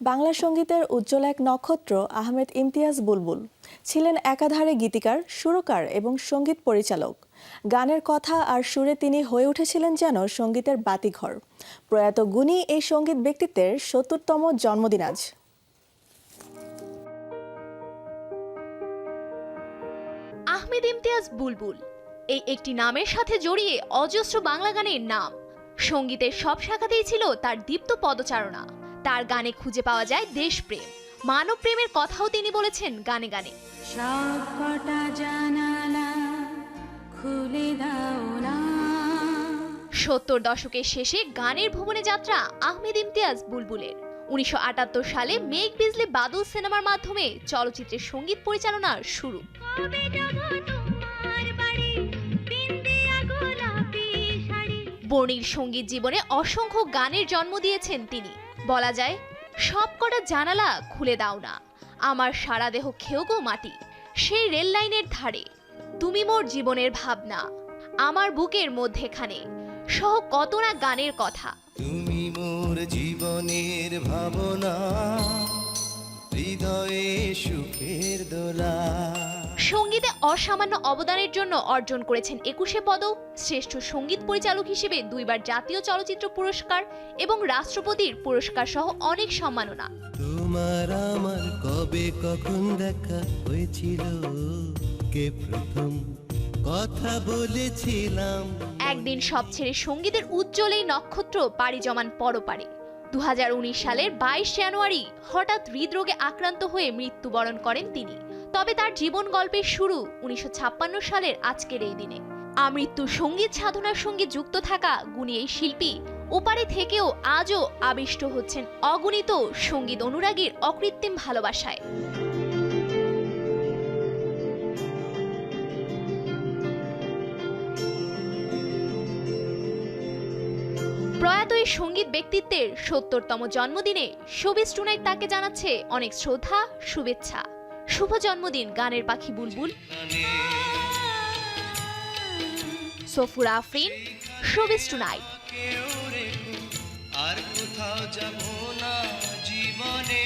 বাংলা সঙ্গীতের উজ্জ্বল এক নক্ষত্র আহমেদ ইমতিয়াজ বুলবুল ছিলেন একাধারে গীতিকার, সুরকার এবং সঙ্গীত পরিচালক। গানের কথা আর সুরে তিনি হয়ে উঠেছিলেন যেন সঙ্গীতের বাতিঘর। প্রয়াত গুণী এই সঙ্গীত ব্যক্তিত্বের ৭০তম জন্মদিন আজ। আহমেদ ইমতিয়াজ বুলবুল এই একটি নামের সাথে জড়িয়ে অজস্র বাংলা গানের নাম। সঙ্গীতের সব শাখাতেই ছিল তার দীপ্ত পদচারণা। তার গানে খুঁজে পাওয়া যায় দেশপ্রেম, মানব প্রেমের কথাও তিনি বলেছেন গানে গানে। সবকটা জানালা খুলে দাও না। ৭০ দশকের শেষে গানের ভুবনে যাত্রা আহমেদ ইমতিয়াজ বুলবুলের। ১৯৭৮ সালে মেঘ বিজলি বাদল সিনেমার মাধ্যমে চলচ্চিত্রের সঙ্গীত পরিচালনার শুরু। বর্ণিল সঙ্গীত জীবনে অসংখ্য গানের জন্ম দিয়েছেন তিনি। বলা যায়, সব কটা জানালা খুলে দাও না, আমার সারা দেহ খেও গো মাটি, সেই রেল লাইনের ধারে, তুমি মোর জীবনের ভাবনা, আমার বুকের মধ্যেখানে সহ কত না গানের কথা। তুমি মোর জীবনের ভাবনা, হৃদয়ে সুখের দোলা। সঙ্গীতে অসামান্য অবদানের জন্য অর্জন করেছেন ২১ পদক, শ্রেষ্ঠ সঙ্গীত পরিচালক হিসেবে ২বার জাতীয় চলচ্চিত্র পুরস্কার এবং রাষ্ট্রপতির পুরস্কার সহ অনেক সম্মাননা। তোমার আমার কবে কখন দেখা হয়েছিল, কে প্রথম কথা বলেছিলাম। একদিন সব ছেড়ে সঙ্গীতের উজ্জ্বল এই নক্ষত্র পাড়ি জমান পরপারে। ২০১৯ সালের ২২ জানুয়ারি হঠাৎ হৃদরোগে আক্রান্ত হয়ে মৃত্যুবরণ করেন তিনি। তবে তার জীবন গল্পের শুরু ১৯৫৬ সালের আজকের এই দিনে। আমৃত্যু সঙ্গীত সাধনার সঙ্গে যুক্ত থাকা গুণী এই শিল্পী ওপারে থেকেও আজও আবিষ্ট হচ্ছেন অগণিত সঙ্গীত অনুরাগীর অকৃত্রিম ভালোবাসায়। প্রয়াত এই সঙ্গীত ব্যক্তিত্বের ৭০তম জন্মদিনে শোবিজ টুনাইট তাকে জানাচ্ছে অনেক শ্রদ্ধা, শুভেচ্ছা। শুভ জন্মদিন গানের পাখি বুলবুল। Safura Afrin, showbiz tonight. আর কোথাও যাব না জীবনে।